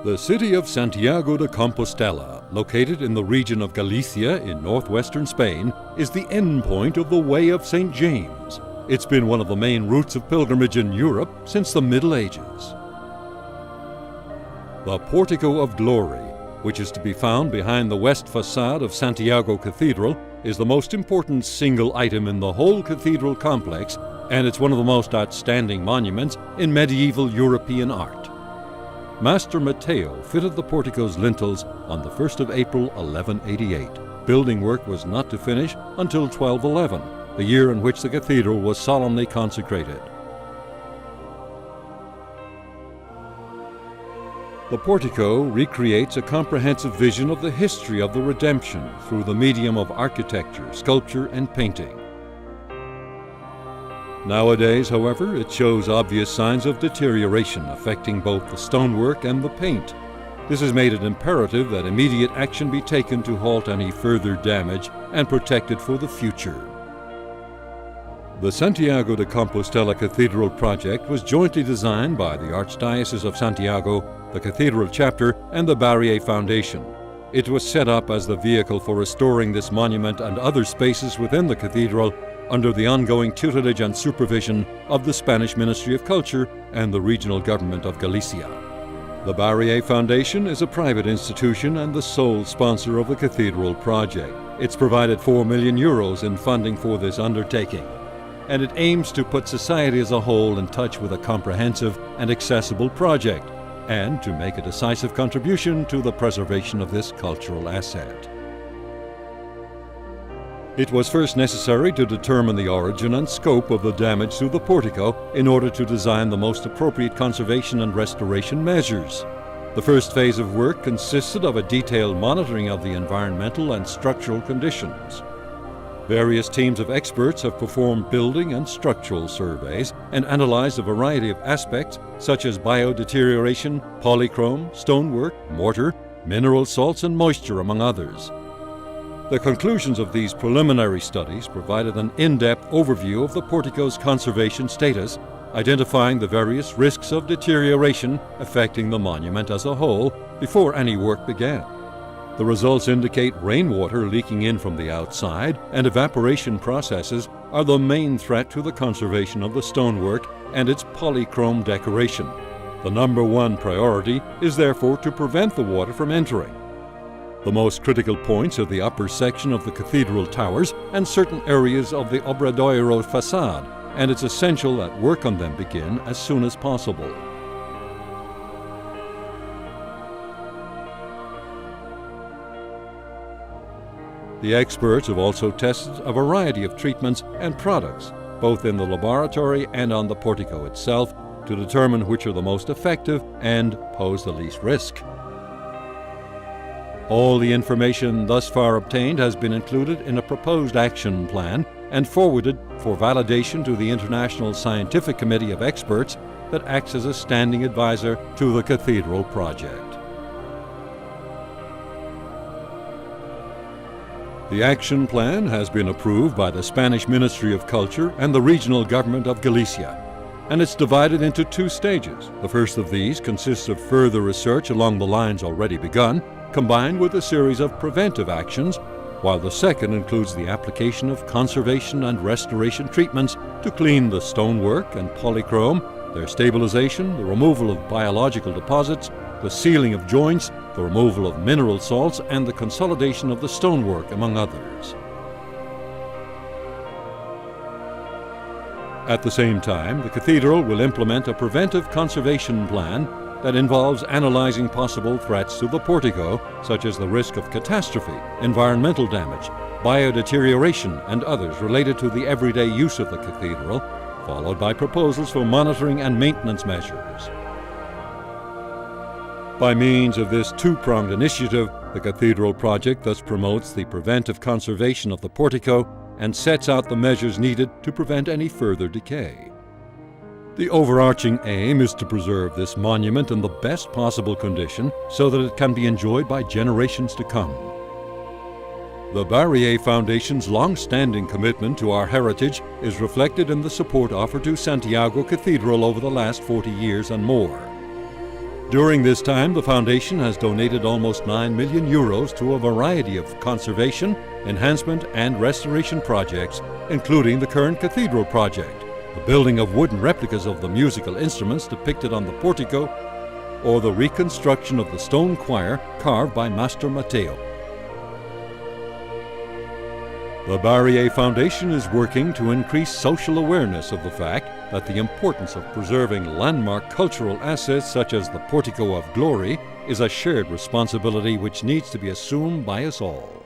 The city of Santiago de Compostela, located in the region of Galicia in northwestern Spain, is the endpoint of the Way of St. James. It's been one of the main routes of pilgrimage in Europe since the Middle Ages. The Portico of Glory, which is to be found behind the west facade of Santiago Cathedral, is the most important single item in the whole cathedral complex, and it's one of the most outstanding monuments in medieval European art. Master Matteo fitted the portico's lintels on the 1st of April 1188. Building work was not to finish until 1211, the year in which the cathedral was solemnly consecrated. The portico recreates a comprehensive vision of the history of the Redemption through the medium of architecture, sculpture, and painting. Nowadays, however, it shows obvious signs of deterioration affecting both the stonework and the paint. This has made it imperative that immediate action be taken to halt any further damage and protect it for the future. The Santiago de Compostela Cathedral project was jointly designed by the Archdiocese of Santiago, the Cathedral Chapter, and the Barrier Foundation. It was set up as the vehicle for restoring this monument and other spaces within the cathedral under the ongoing tutelage and supervision of the Spanish Ministry of Culture and the regional government of Galicia. The Barrier Foundation is a private institution and the sole sponsor of the cathedral project. It's provided 4 million euros in funding for this undertaking, and it aims to put society as a whole in touch with a comprehensive and accessible project, and to make a decisive contribution to the preservation of this cultural asset. It was first necessary to determine the origin and scope of the damage to the portico in order to design the most appropriate conservation and restoration measures. The first phase of work consisted of a detailed monitoring of the environmental and structural conditions. Various teams of experts have performed building and structural surveys and analyzed a variety of aspects such as biodeterioration, polychrome, stonework, mortar, mineral salts, and moisture, among others. The conclusions of these preliminary studies provided an in-depth overview of the portico's conservation status, identifying the various risks of deterioration affecting the monument as a whole before any work began. The results indicate rainwater leaking in from the outside and evaporation processes are the main threat to the conservation of the stonework and its polychrome decoration. The number one priority is therefore to prevent the water from entering. The most critical points are the upper section of the cathedral towers and certain areas of the Obradoiro facade, and it's essential that work on them begin as soon as possible. The experts have also tested a variety of treatments and products, both in the laboratory and on the portico itself, to determine which are the most effective and pose the least risk. All the information thus far obtained has been included in a proposed action plan and forwarded for validation to the International Scientific Committee of Experts that acts as a standing advisor to the cathedral project. The action plan has been approved by the Spanish Ministry of Culture and the regional government of Galicia, and it's divided into 2 stages. The first of these consists of further research along the lines already begun, combined with a series of preventive actions, while the second includes the application of conservation and restoration treatments to clean the stonework and polychrome, their stabilization, the removal of biological deposits, the sealing of joints, the removal of mineral salts, and the consolidation of the stonework, among others. At the same time, the cathedral will implement a preventive conservation plan that involves analyzing possible threats to the portico, such as the risk of catastrophe, environmental damage, biodeterioration, and others related to the everyday use of the cathedral, followed by proposals for monitoring and maintenance measures. By means of this 2-pronged initiative, the cathedral project thus promotes the preventive conservation of the portico and sets out the measures needed to prevent any further decay. The overarching aim is to preserve this monument in the best possible condition so that it can be enjoyed by generations to come. The Barrier Foundation's long-standing commitment to our heritage is reflected in the support offered to Santiago Cathedral over the last 40 years and more. During this time, the Foundation has donated almost 9 million euros to a variety of conservation, enhancement, and restoration projects, including the current Cathedral project, the building of wooden replicas of the musical instruments depicted on the portico, or the reconstruction of the stone choir carved by Master Matteo. The Barrier Foundation is working to increase social awareness of the fact that the importance of preserving landmark cultural assets such as the Portico of Glory is a shared responsibility which needs to be assumed by us all.